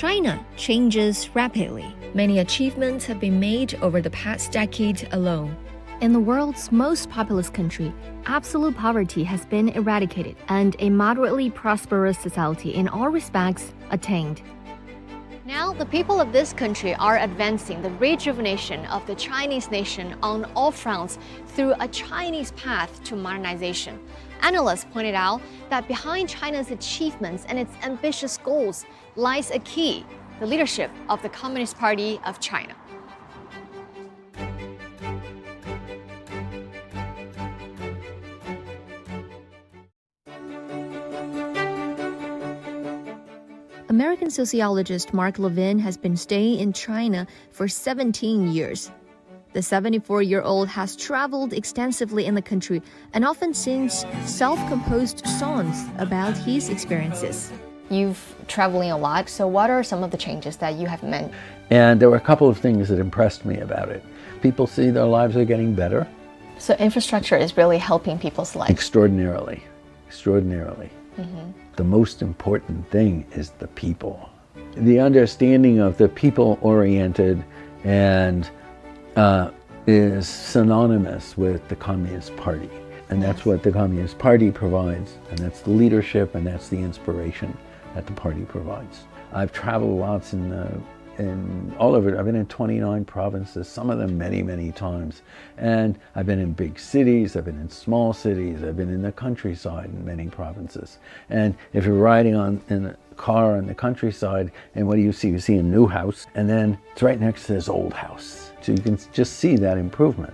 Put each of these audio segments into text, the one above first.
China changes rapidly. Many achievements have been made over the past decade alone. In the world's most populous country, absolute poverty has been eradicated and a moderately prosperous society in all respects attained. Now, the people of this country are advancing the rejuvenation of the Chinese nation on all fronts through a Chinese path to modernization. Analysts pointed out that behind China's achievements and its ambitious goals lies a key: the leadership of the Communist Party of China. American sociologist Mark Levin has been staying in China for 17 years. The 74-year-old has traveled extensively in the country and often sings self-composed songs about his experiences. You've traveling a lot, so what are some of the changes that you have made? And there were a couple of things that impressed me about it. People see their lives are getting better. So infrastructure is really helping people's lives? Extraordinarily. The most important thing is the people. The understanding of the people-oriented and is synonymous with the Communist Party. And that's what the Communist Party provides, and that's the leadership, and that's the inspiration that the party provides. I've traveled lots in all over. I've been in 29 provinces, some of them many, many times. And I've been in big cities, I've been in small cities, I've been in the countryside in many provinces. And if you're riding in a car in the countryside, and what do you see? You see a new house, and then it's right next to this old house. So you can just see that improvement.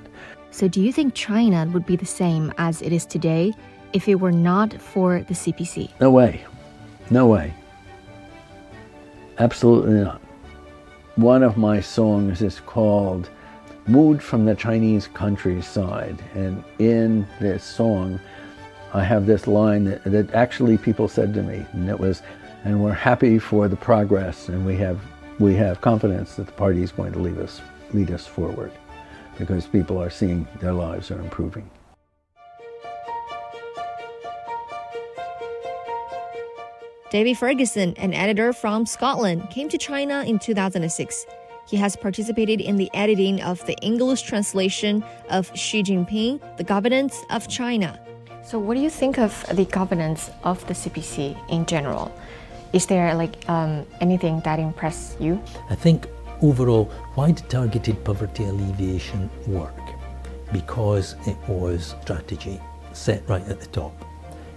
So do you think China would be the same as it is today if it were not for the CPC? No way. No way. Absolutely not. One of my songs is called Mood from the Chinese Countryside. And in this song, I have this line that actually people said to me, and it was, and we're happy for the progress, and we have confidence that the party is going to lead us forward, because people are seeing their lives are improving. Davey Ferguson, an editor from Scotland, came to China in 2006. He has participated in the editing of the English translation of Xi Jinping, The Governance of China. So what do you think of the governance of the CPC in general? Is there anything that impressed you? I think overall, why did targeted poverty alleviation work? Because it was strategy set right at the top.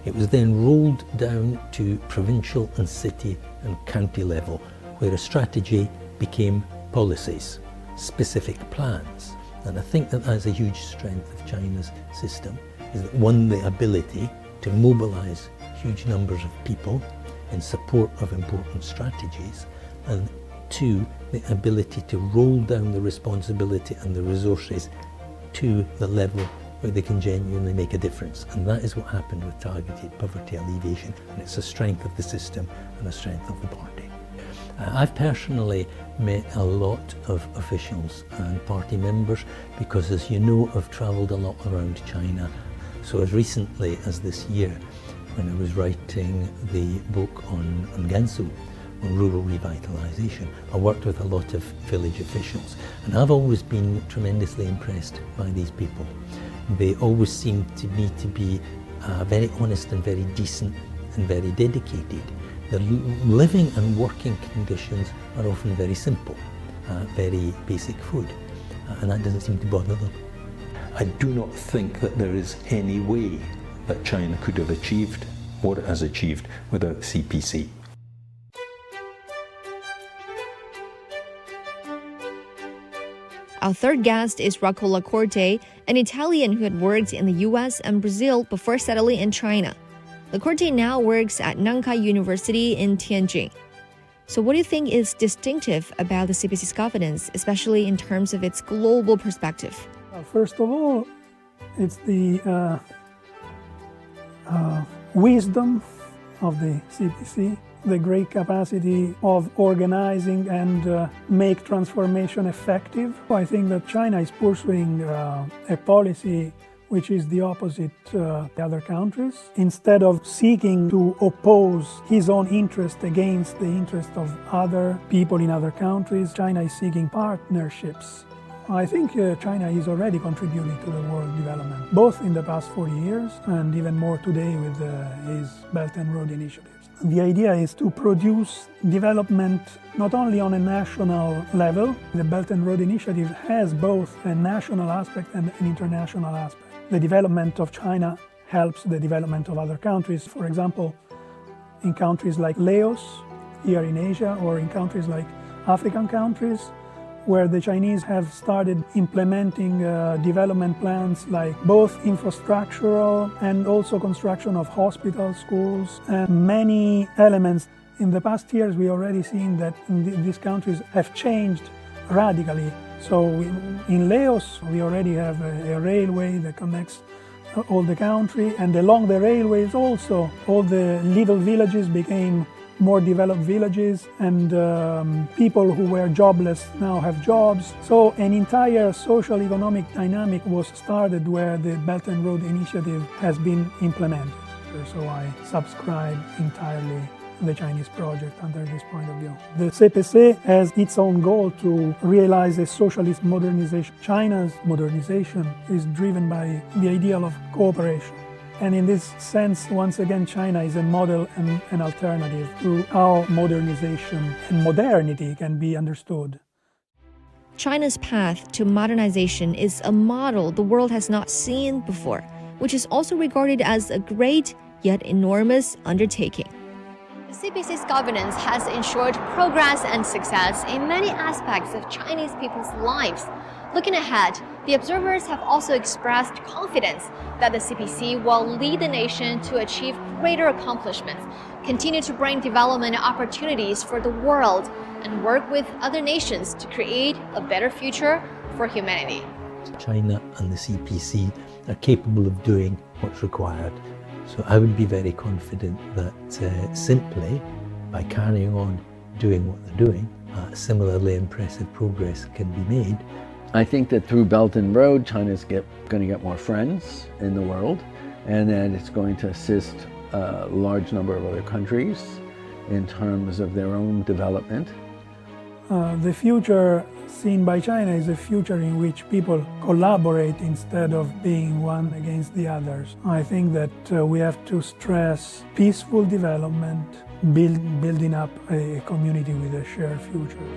It was then rolled down to provincial and city and county level, where a strategy became policies, specific plans. And I think that that's a huge strength of China's system, is that one, the ability to mobilize huge numbers of people in support of important strategies, and two, the ability to roll down the responsibility and the resources to the level where they can genuinely make a difference. And that is what happened with targeted poverty alleviation, and it's a strength of the system and a strength of the party. I've personally met a lot of officials and party members because, as you know, I've travelled a lot around China. So as recently as this year, when I was writing the book on Gansu, on rural revitalisation, I worked with a lot of village officials, and I've always been tremendously impressed by these people. They always seem to me to be very honest and very decent and very dedicated. Their living and working conditions are often very simple, very basic food, and that doesn't seem to bother them. I do not think that there is any way that China could have achieved what it has achieved without CPC. Our third guest is Rocco La Corte, an Italian who had worked in the US and Brazil before settling in China. La Corte now works at Nankai University in Tianjin. So what do you think is distinctive about the CPC's governance, especially in terms of its global perspective? First of all, it's the wisdom of the CPC, the great capacity of organizing and make transformation effective. I think that China is pursuing a policy which is the opposite the other countries. Instead of seeking to oppose his own interest against the interest of other people in other countries, China is seeking partnerships. I think China is already contributing to the world development, both in the past 40 years and even more today with his Belt and Road initiatives. The idea is to produce development not only on a national level. The Belt and Road Initiative has both a national aspect and an international aspect. The development of China helps the development of other countries. For example, in countries like Laos, here in Asia, or in countries like African countries, where the Chinese have started implementing development plans like both infrastructural and also construction of hospitals, schools, and many elements. In the past years, we already seen that these countries have changed radically. So in Laos, we already have a railway that connects all the country, and along the railways also, all the little villages became more developed villages, and people who were jobless now have jobs. So an entire social economic dynamic was started where the Belt and Road Initiative has been implemented. So I subscribe entirely the Chinese project under this point of view. The CPC has its own goal to realize a socialist modernization. China's modernization is driven by the ideal of cooperation. And in this sense, once again, China is a model and an alternative to how modernization and modernity can be understood. China's path to modernization is a model the world has not seen before, which is also regarded as a great yet enormous undertaking. The CPC's governance has ensured progress and success in many aspects of Chinese people's lives. Looking ahead, the observers have also expressed confidence that the CPC will lead the nation to achieve greater accomplishments, continue to bring development opportunities for the world, and work with other nations to create a better future for humanity. China and the CPC are capable of doing what's required. So I would be very confident that simply by carrying on doing what they're doing, similarly impressive progress can be made. I think that through Belt and Road, China's going to get more friends in the world, and that it's going to assist a large number of other countries in terms of their own development. The future seen by China is a future in which people collaborate instead of being one against the others. I think that we have to stress peaceful development, building up a community with a shared future.